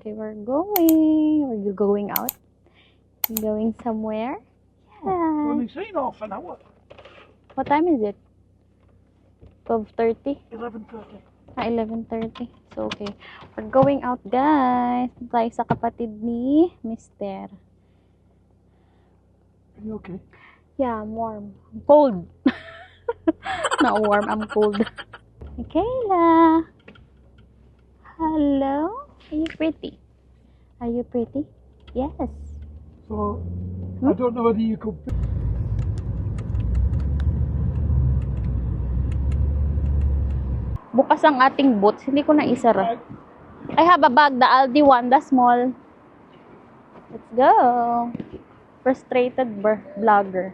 Okay, we're going. Are you going out? You going somewhere? Yeah. Only seen half an hour. What time is it? 12:30? 11:30. 11:30. So, okay. We're going out, guys. Tayo sa kapatid ni Mister. Are you okay? Yeah, I'm warm. I'm cold. Not warm, I'm cold. Michaela. Hello? Are you pretty? Are you pretty? Yes. So, I don't know whether you could. Bukas ang ating boots. Hindi ko na isara. I have a bag, the Aldi one, the small. Let's go. Frustrated vlogger.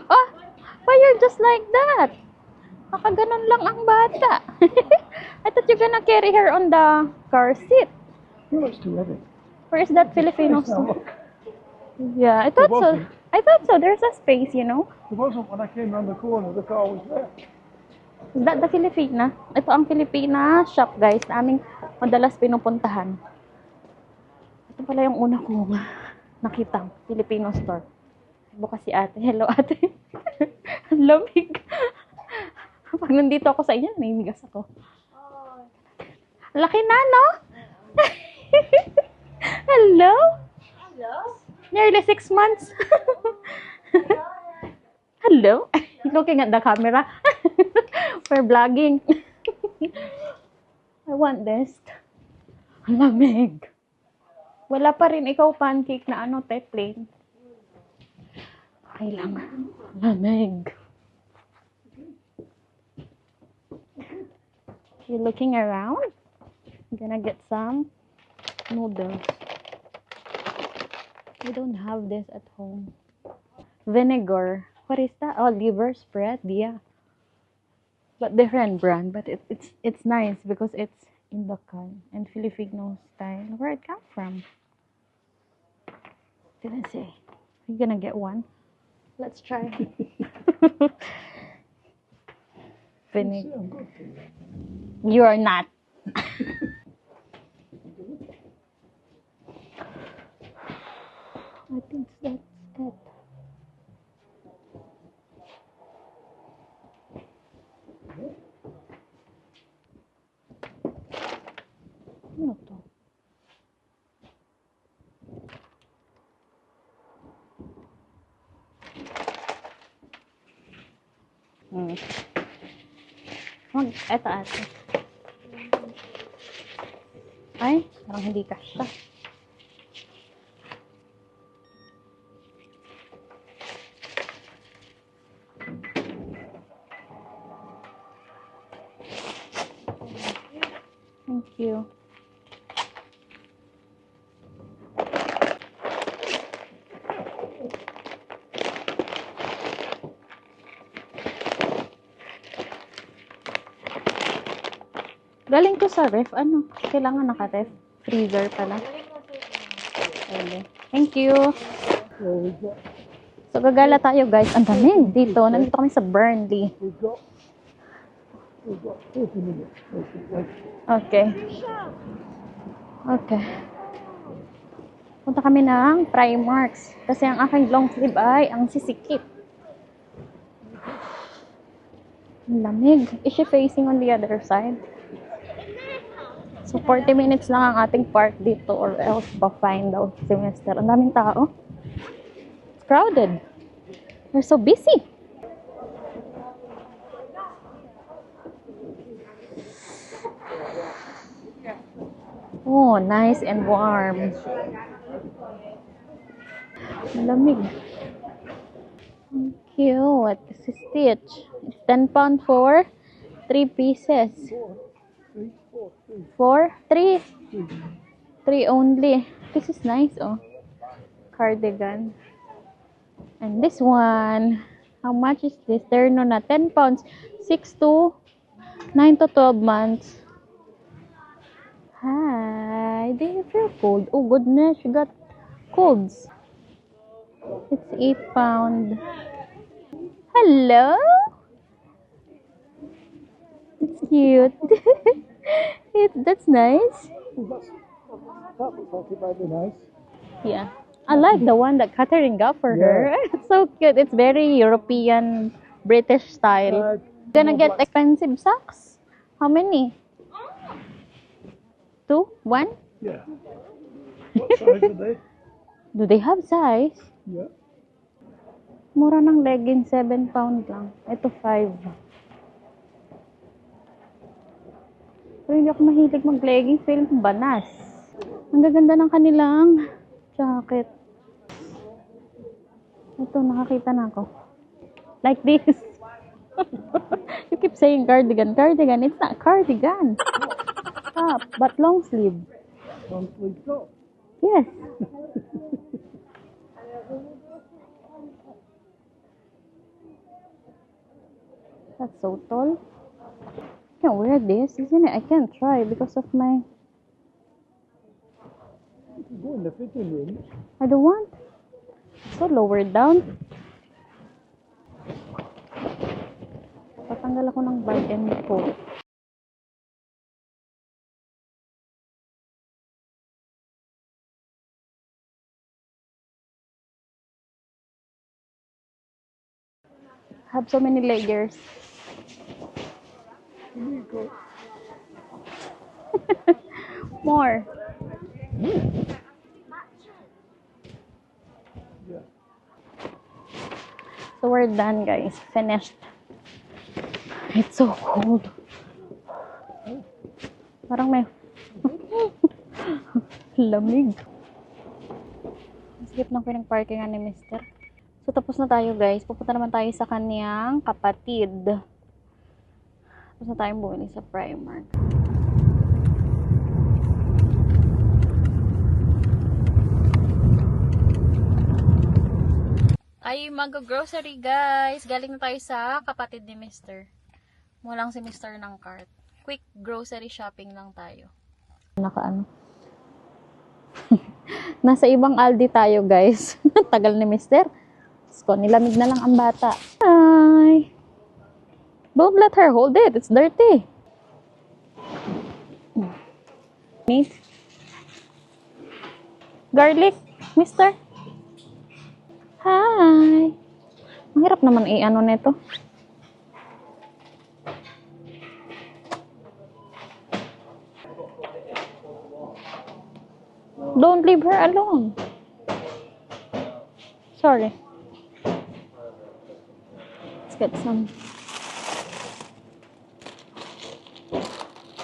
Oh, why you're just like that? Nakaganon lang ang bata. I thought you're gonna carry her on the car seat. No, it's too heavy. Where is that Filipino Now, store? look, Yeah, I thought so. wasn't. I thought so. There's a space, you know. There wasn't when I came around the corner. The car was there. Is that the Filipina? Ito ang Filipina shop, guys, na aming madalas pinupuntahan. Ito pala yung una kong nakitang Filipino store. Bukas si ate. Hello, ate. Ang lamig. Pag nandito ako sa inyo, naninigas ako. Laki na, no? Hello? Hello? Nearly 6 months. Hello? Looking at the camera. We're vlogging. I want this. Ang lamig. Wala pa rin ikaw pancake na ano, te, plain. Okay lang. Lamig. You looking around? I'm gonna get some noodles. We don't have this at home. Vinegar. What is that? Oh, liver spread. Yeah. But different brand. But it's nice because it's in the can and Filipino style. Where it come from? Didn't say. You gonna get one? Let's try. Vinegar. I'm good for you. You are not. I think that's it. Ano to? Eto ate. Ay, parang hindi kasya. Thank you. Galing to sa ref. Ano? Kailangan naka-ref. Freezer pala. Okay. Thank you. So So, gagala tayo, guys. Ang dami dito. Nandito kami sa Burnley. we've got 40 minutes. Okay. Okay. Punta kami ng Primarks. Kasi ang aking long sleeve ay ang sisikip. Ang lamig. Is she facing on the other side? So, 40 minutes lang ang ating park dito or else pa-fine daw si Mister. Ang daming tao. It's crowded. They're so busy. Oh, nice and warm. Ang lamig. Ang cute. This is Stitch. It's £10 for 3 pieces. 4? 3? 3 only. This is nice, oh. Cardigan. And this one, how much is this? Terno na, £10. 6 to 9 to 12 months. Hi. Do you feel cold? Oh, goodness. You got colds. It's £8. Hello? It's cute. That's nice. Well, that looks like it might be nice. Yeah. I like the one that Catherine got for her. It's so cute. It's very European, British style. Gonna get black- expensive socks? How many? Two? One? Yeah. What size are they? Do they have size? Yeah. Mura ng leggings, 7 pound lang. Ito 5. Pero hindi ako mahilig mag-leggings. Feeling ko banas. Ang gaganda ng kanilang jacket. Ito, nakakita na ako. Like this. You keep saying cardigan. Cardigan. It's not cardigan. Top, but long sleeve. Long sleeve top. Yes. That's so tall. I can't wear this, isn't it? I can't try because of my... You can go in the fitting room. I don't want. So lower down. Tatanggal ako ng bag and coat. Have so many layers. You go. More. Yeah. So we're done, guys. Finished. It's so cold. Parang may lamig. Skip ng pinag-parkingan ni Mister. So tapos na tayo, guys. Pupunta naman tayo sa kaniyang kapatid. Tapos na tayong bumili sa Primark. Ay, mag-grocery, guys. Galing na tayo sa kapatid ni Mister. Mulang si Mister ng cart. Quick grocery shopping lang tayo. Nakaano? Nasa ibang Aldi tayo, guys. Tagal ni Mister. So, nilamig na lang ang bata. Hi! Don't let her hold it. It's dirty. Miss? Garlic, Mister? Hi! Ang hirap naman i-ano nito. Don't leave her alone. Sorry. Let's get some.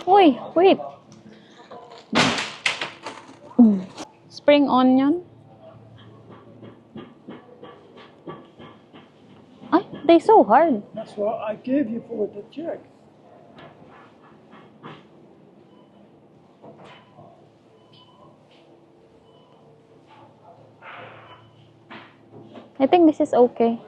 Uy, wait. Spring onion. Ay, they so hard. That's what I gave you for to check. I think this is okay.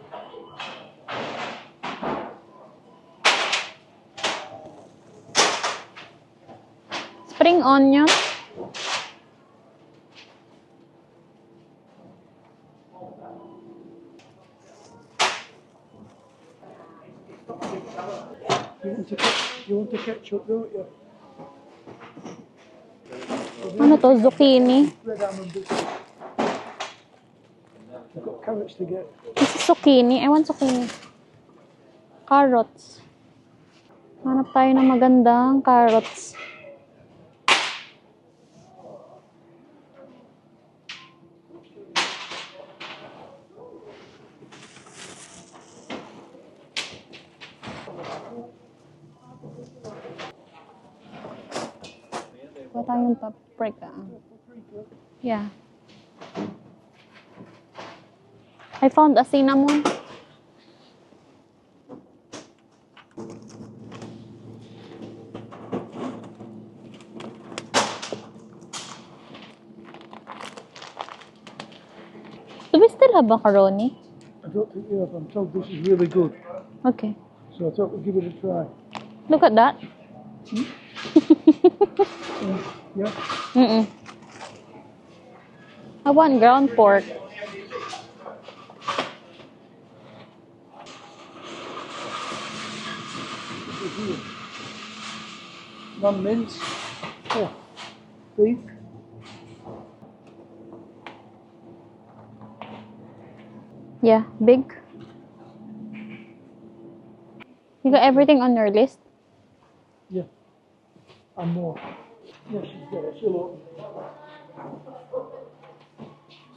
Spring onion. You want to ketchup, don't you? Ano to? Zucchini. Red almond biscuit. I've got carrots to get. This is zucchini. I want zucchini. Carrots. Hanap tayo ng magandang carrots. Kuha tayong paprika. Yeah. I found a cinnamon. Do we still have macaroni? I don't think you have. I'm told this is really good. Okay. So I thought we'd give it a try. Look at that. Yeah? Mm-mm. I want ground pork. Lamb mince. Oh, beef. Yeah, big. You got everything on your list? Yeah. And more. Yeah, she's got it. She'll open it.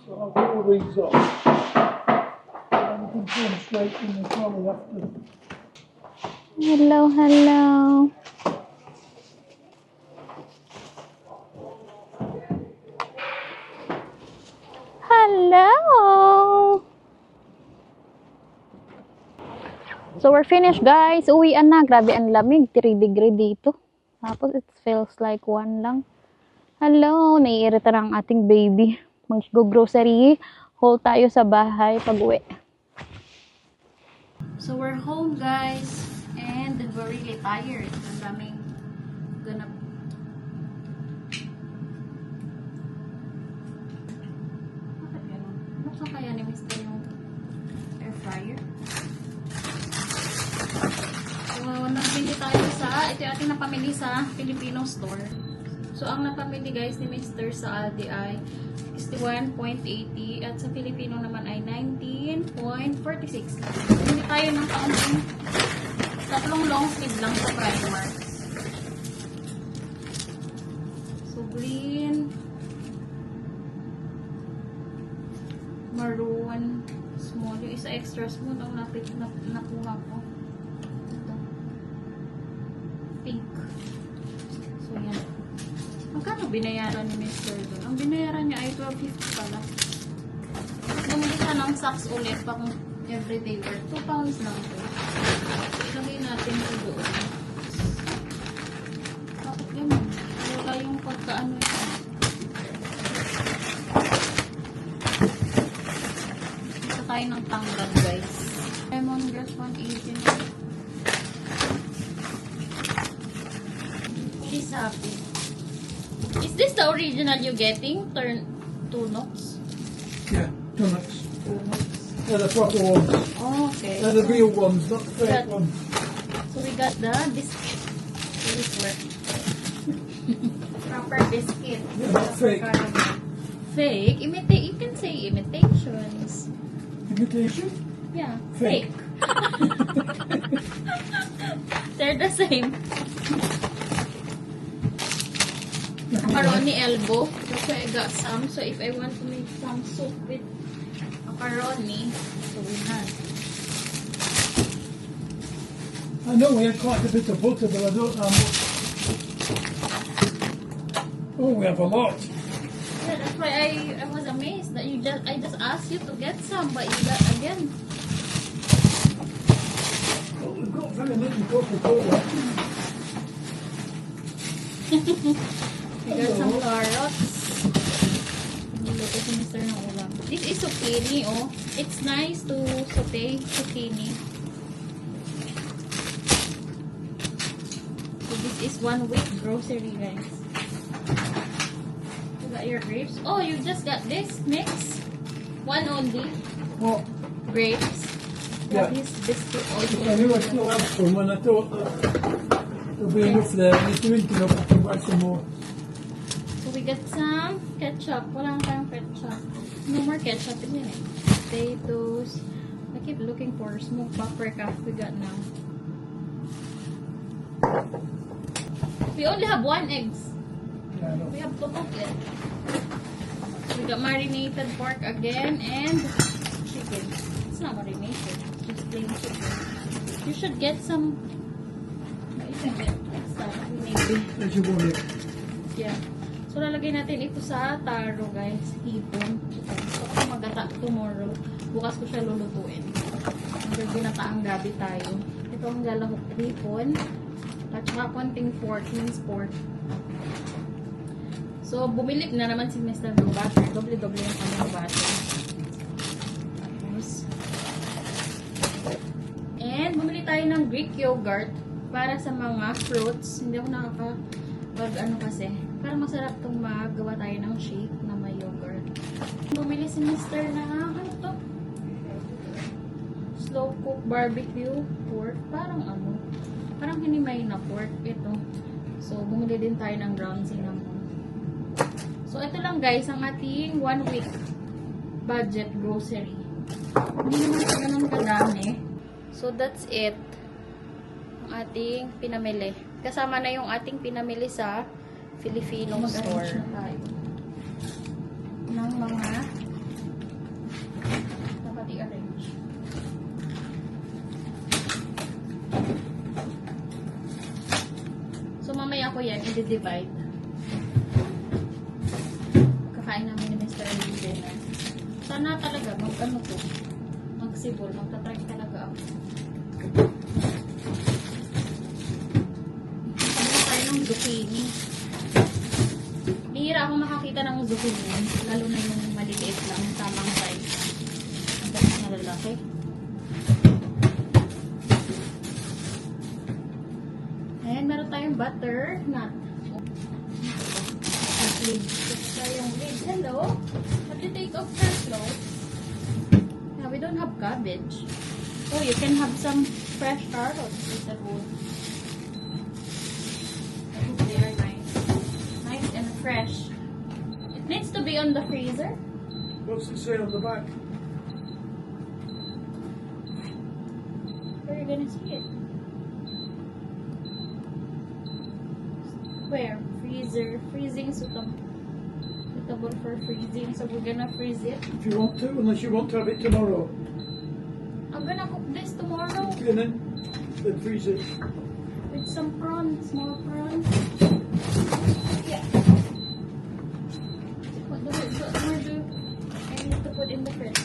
So I'll pull these off. And we can put them straight in the trolley after. Hello, hello. Hello. So we're finished, guys. Uwian na. Grabe ang lamig. 3 degree dito. Tapos it feels like 1 lang. Hello. Naiirita na ang ating baby. Mag-grocery. Haul tayo sa bahay pag uwi. So we're home, guys. And we're really tired. Ang daming ganap. Bakit ganun? Ano kaya ni Mr. yung air fryer? So, napamili tayo ito yung ating napamili sa Filipino store. So, ang napamili guys ni Mr. sa Aldi ay 61.80 at sa Filipino naman ay 19.46. Hindi tayo ng kaunting tatlong long sleeve lang sa Primark. So, green, maroon, small. Yung isa extra smooth ang nakuha ko. Ito. Pink. So, yan. Magkano binayaran ni Mr. doon? Ang binayaran niya ay 12.50 pala. Bumili siya ng socks ulit pang everyday wear. 2 pounds lang ito. Ilagay natin ito doon. Bakit ganun? Wala yung pagkaano ito. Ito tayo ng tanggap, guys. Lemongrass 180. She's happy. Is this the original you getting? Turn 2 knots? Yeah, donuts. 2 knots. They're the proper ones. Oh, okay. They're the real ones, not the fake Got- ones. So we got this work. Proper biscuit. Yeah, not fake. Fake? You can say imitations. Imitation? Yeah, Fake. fake. They're the same. Macaroni elbow. That's why I got some. So if I want to make some soup with macaroni, so we have. I know we had quite a bit of butter, but I don't know how much. Oh, we have a lot. Yeah, that's why I was amazed that I just asked you to get some, but you got again. Well, we've got very little Coca-Cola. We got some carrots. Luto si Mr. ng ulam. This is zucchini, oh. It's nice to saute zucchini. So this is 1 week grocery, guys. You got your grapes. Oh, you just got this mix. One only. What? Grapes. Yeah. This biscuit also. I knew I still had some, and I thought that there'll be enough there. And if there isn't enough, I can buy some more. So we got some ketchup. Wala na tayong ketchup. No more ketchup in it. Potatoes. I keep looking for smoked paprika. We got now. We only have 1 eggs. Yeah, I know. We have to cook it. We got marinated pork again and chicken. It's not marinated. It's just plain chicken. You should get some. You can get some. Maybe. There's your one here. Yeah. So, lalagay natin ito sa taro, guys. Hipon. So, ako magata tomorrow. Bukas ko siya lulutuin. Hanggang ginataang gabi tayo. Ito ang galahok hipon. At saka konting pork, minced pork. So, bumili na naman si Mr. ng butter. Doble-doble yung kanyang butter. Tapos. And, bumili tayo ng Greek yogurt para sa mga fruits. Hindi ako ano kasi. Para masarap itong magawa tayo ng shake na may yogurt. Bumili si Mr. na, ano to? Slow cook barbecue pork. Parang hinimay na pork. Ito. So, bumili din tayo ng ground cinnamon. So, ito lang guys, ang ating 1 week budget grocery. Hindi naman ito ganun kadami. So, that's it. Ang ating pinamili. Kasama na yung ating pinamili sa Filipino store. Ng mga dapat i-arrange. So, mamaya ko yan, i-divide. Kakain namin ni Mr. Lee dinner. Sana talaga, mag-ano to, mag-sibol, magta-try talaga ako. Sabi tayo ng zucchini. Bihira ako makakita ng zucchini, lalo na yung maliliit lang, tamang size. Ang dapat na lalaki. Ayan, meron tayong butternut. Lid. Tayong lid. Hello? Have you take off your clothes? Yeah, we don't have cabbage. Oh, you can have some fresh carrots with the wood. I hope they are nice. Nice and fresh. It needs to be on the freezer. What's it say on the back? Where are you gonna see it? Where? Freezer. Freezing suitable for freezing. So we're gonna freeze it. If you want to, unless you want to have it tomorrow. I'm gonna cook this tomorrow And then freeze it. with some prawns, small prawns. Yeah. What do I need to put in the fridge?